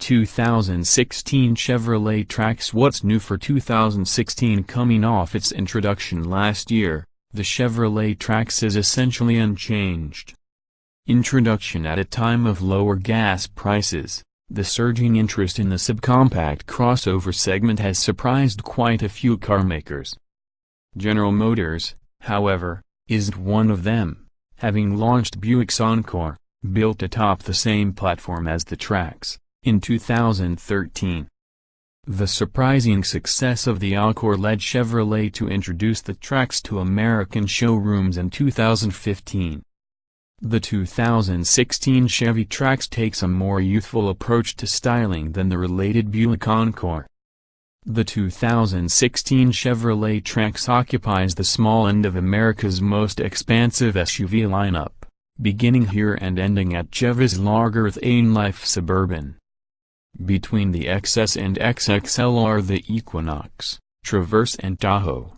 2016 Chevrolet Trax. What's new for 2016? Coming off its introduction last year, the Chevrolet Trax is essentially unchanged. Introduction at a time of lower gas prices, the surging interest in the subcompact crossover segment has surprised quite a few carmakers. General Motors, however, isn't one of them, having launched Buick's Encore, built atop the same platform as the Trax, in 2013. The surprising success of the Encore led Chevrolet to introduce the Trax to American showrooms in 2015. The 2016 Chevy Trax takes a more youthful approach to styling than the related Buick Encore. The 2016 Chevrolet Trax occupies the small end of America's most expansive SUV lineup, beginning here and ending at Chevy's larger than-life Suburban. Between the XS and XXL are the Equinox, Traverse and Tahoe.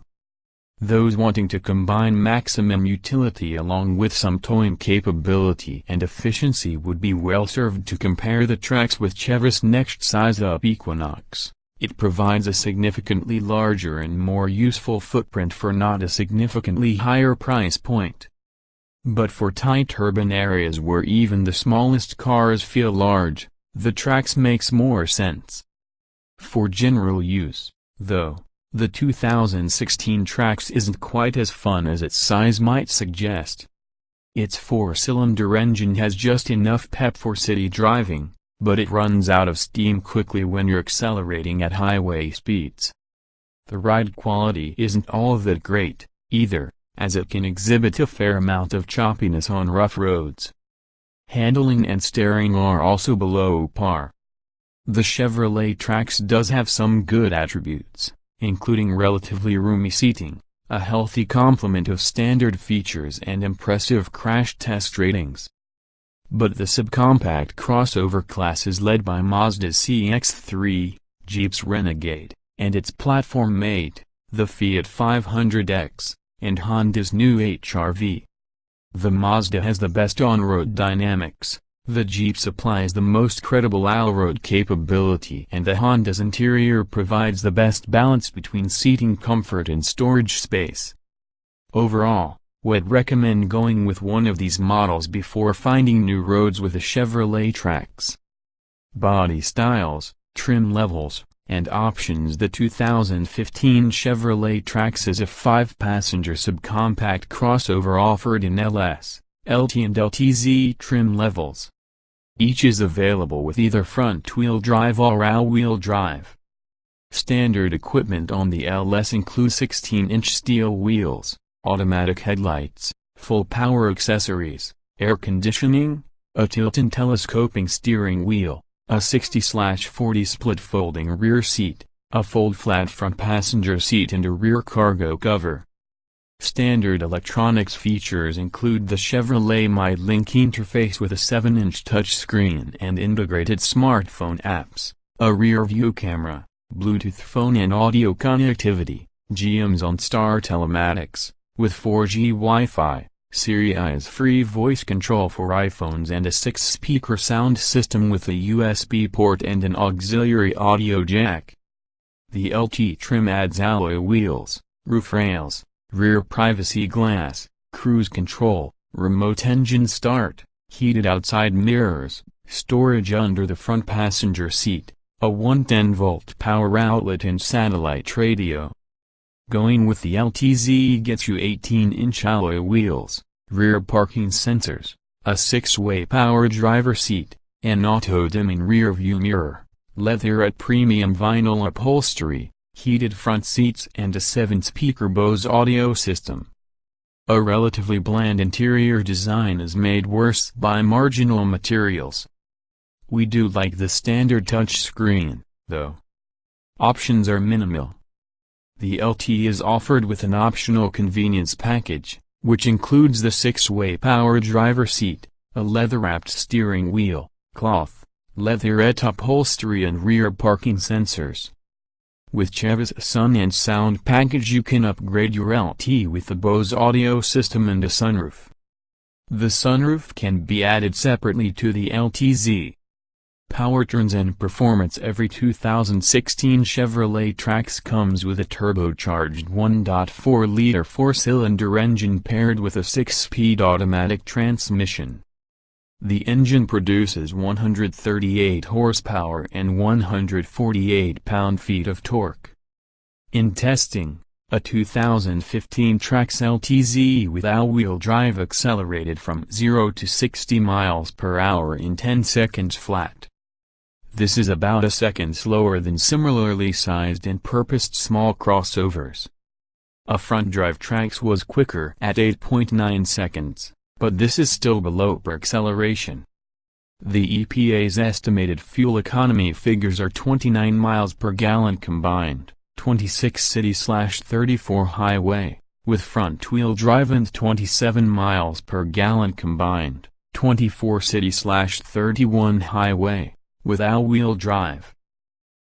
Those wanting to combine maximum utility along with some towing capability and efficiency would be well served to compare the Trax with Chevy's next size-up Equinox. It provides a significantly larger and more useful footprint for not a significantly higher price point. But for tight urban areas where even the smallest cars feel large, the Trax makes more sense. For general use, though, the 2016 Trax isn't quite as fun as its size might suggest. Its four-cylinder engine has just enough pep for city driving, but it runs out of steam quickly when you're accelerating at highway speeds. The ride quality isn't all that great, either, as it can exhibit a fair amount of choppiness on rough roads. Handling and steering are also below par. The Chevrolet Trax does have some good attributes, including relatively roomy seating, a healthy complement of standard features and impressive crash test ratings. But the subcompact crossover class is led by Mazda's CX-3, Jeep's Renegade, and its platform mate, the Fiat 500X, and Honda's new HR-V. The Mazda has the best on-road dynamics, the Jeep supplies the most credible all-road capability, and the Honda's interior provides the best balance between seating comfort and storage space. Overall, would recommend going with one of these models before finding new roads with a Chevrolet Trax. Body styles, trim levels, and options. The 2015 Chevrolet Trax is a 5-passenger subcompact crossover offered in LS, LT and LTZ trim levels. Each is available with either front-wheel drive or all-wheel drive. Standard equipment on the LS includes 16-inch steel wheels, automatic headlights, full-power accessories, air conditioning, a tilt and telescoping steering wheel, a 60/40 split folding rear seat, a fold-flat front passenger seat and a rear cargo cover. Standard electronics features include the Chevrolet MyLink interface with a 7-inch touchscreen and integrated smartphone apps, a rear-view camera, Bluetooth phone and audio connectivity, GM's OnStar telematics, with 4G Wi-Fi, Siri's free voice control for iPhones and a 6-speaker sound system with a USB port and an auxiliary audio jack. The LT trim adds alloy wheels, roof rails, rear privacy glass, cruise control, remote engine start, heated outside mirrors, storage under the front passenger seat, a 110-volt power outlet and satellite radio. Going with the LTZ gets you 18-inch alloy wheels, rear parking sensors, a 6-way power driver seat, an auto-dimming rear-view mirror, leatherette premium vinyl upholstery, heated front seats and a 7-speaker Bose audio system. A relatively bland interior design is made worse by marginal materials. We do like the standard touchscreen, though. Options are minimal. The LT is offered with an optional convenience package, which includes the 6-way power driver seat, a leather-wrapped steering wheel, cloth, leatherette upholstery and rear parking sensors. With Chevy's Sun and Sound package you can upgrade your LT with the Bose audio system and a sunroof. The sunroof can be added separately to the LTZ. Powertrains and performance. Every 2016 Chevrolet Trax comes with a turbocharged 1.4-liter four-cylinder engine paired with a 6-speed automatic transmission. The engine produces 138 horsepower and 148 pound-feet of torque. In testing, a 2015 Trax LTZ with all-wheel drive accelerated from 0 to 60 miles per hour in 10 seconds flat. This is about a second slower than similarly sized and purposed small crossovers. A front-drive Trax was quicker at 8.9 seconds, but this is still below per acceleration. The EPA's estimated fuel economy figures are 29 miles per gallon combined, 26 city/34 highway, with front-wheel drive, and 27 miles per gallon combined, 24 city/31 highway, with all-wheel drive.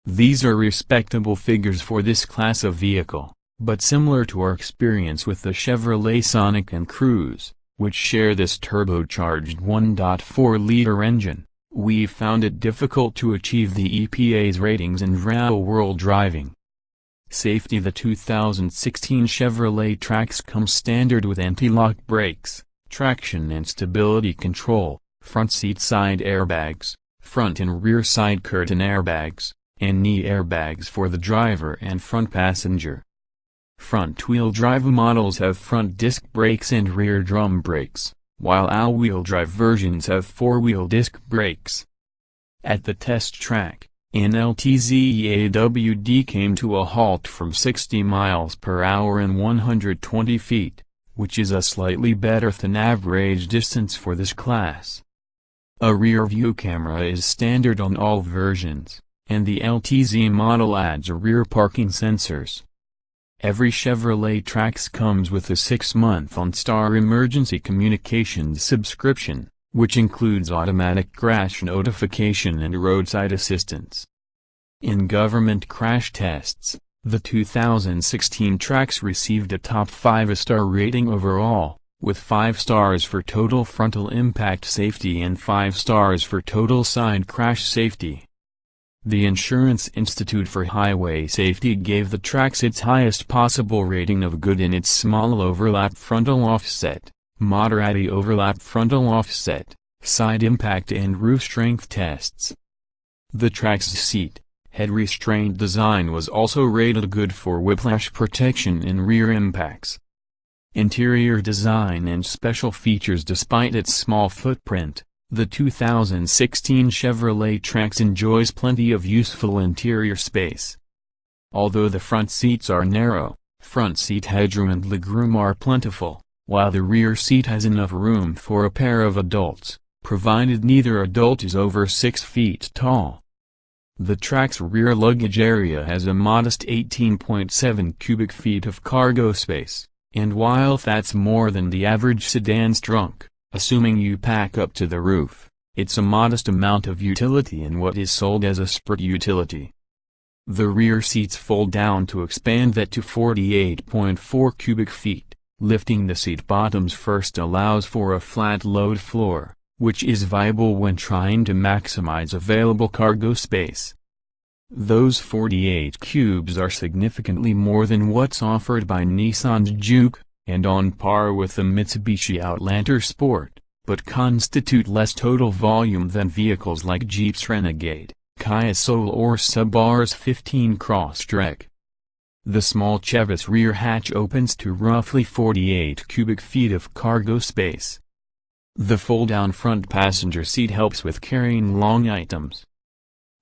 These are respectable figures for this class of vehicle, but similar to our experience with the Chevrolet Sonic and Cruze, which share this turbocharged 1.4-liter engine, we found it difficult to achieve the EPA's ratings in real-world driving. Safety. The 2016 Chevrolet Trax comes standard with anti-lock brakes, traction and stability control, front seat side airbags, front and rear side curtain airbags, and knee airbags for the driver and front passenger. Front-wheel drive models have front disc brakes and rear drum brakes, while all-wheel drive versions have four-wheel disc brakes. At the test track, an LTZ AWD came to a halt from 60 miles per hour and 120 feet, which is a slightly better than average distance for this class. A rear-view camera is standard on all versions, and the LTZ model adds rear parking sensors. Every Chevrolet Trax comes with a 6-month OnStar emergency communications subscription, which includes automatic crash notification and roadside assistance. In government crash tests, the 2016 Trax received a top 5-star rating overall, with 5 stars for total frontal impact safety and 5 stars for total side crash safety. The Insurance Institute for Highway Safety gave the Trax its highest possible rating of good in its small overlap frontal offset, moderate overlap frontal offset, side impact and roof strength tests. The Trax's seat, head restraint design was also rated good for whiplash protection in rear impacts. Interior design and special features. Despite its small footprint, the 2016 Chevrolet Trax enjoys plenty of useful interior space. Although the front seats are narrow, front seat headroom and legroom are plentiful, while the rear seat has enough room for a pair of adults, provided neither adult is over 6 feet tall. The Trax rear luggage area has a modest 18.7 cubic feet of cargo space, and while that's more than the average sedan's trunk, assuming you pack up to the roof, it's a modest amount of utility in what is sold as a sport utility. The rear seats fold down to expand that to 48.4 cubic feet, lifting the seat bottoms first allows for a flat load floor, which is viable when trying to maximize available cargo space. Those 48 cubes are significantly more than what's offered by Nissan's Juke, and on par with the Mitsubishi Outlander Sport, but constitute less total volume than vehicles like Jeep's Renegade, Kia Soul or Subaru's 15 Crosstrek. The small Chevy's rear hatch opens to roughly 48 cubic feet of cargo space. The fold-down front passenger seat helps with carrying long items.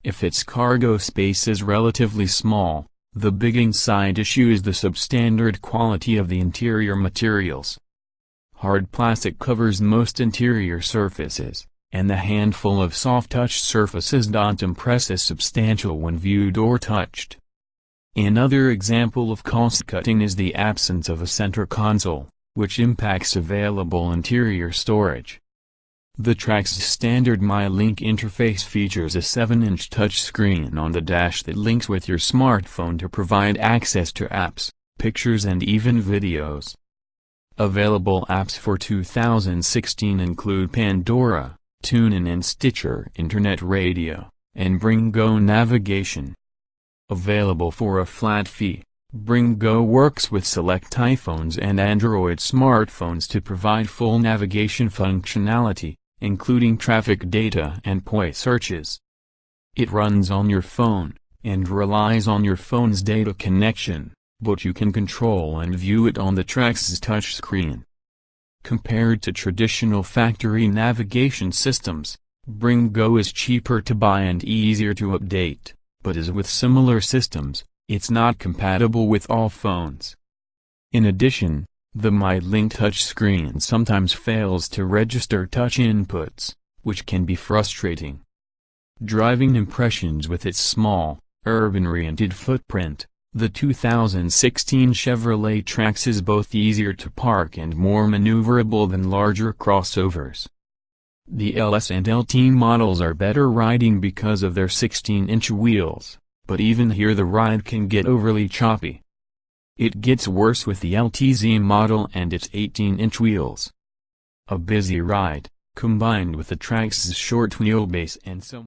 If its cargo space is relatively small, the big inside issue is the substandard quality of the interior materials. Hard plastic covers most interior surfaces, and the handful of soft-touch surfaces don't impress as substantial when viewed or touched. Another example of cost-cutting is the absence of a center console, which impacts available interior storage. The Trax's standard MyLink interface features a 7-inch touchscreen on the dash that links with your smartphone to provide access to apps, pictures and even videos. Available apps for 2016 include Pandora, TuneIn and Stitcher Internet Radio. and Bring Go navigation. Available for a flat fee, Bring Go works with select iPhones and Android smartphones to provide full navigation functionality, including traffic data and POI searches. It runs on your phone, and relies on your phone's data connection, but you can control and view it on the Trax's touchscreen. Compared to traditional factory navigation systems, Bring Go is cheaper to buy and easier to update, but as with similar systems, it's not compatible with all phones. In addition, the MyLink touchscreen sometimes fails to register touch inputs, which can be frustrating. Driving impressions. With its small, urban-oriented footprint, the 2016 Chevrolet Trax is both easier to park and more maneuverable than larger crossovers. The LS and LT models are better riding because of their 16-inch wheels, but even here the ride can get overly choppy. It gets worse with the LTZ model and its 18-inch wheels. A busy ride, combined with the Trax's short wheelbase and so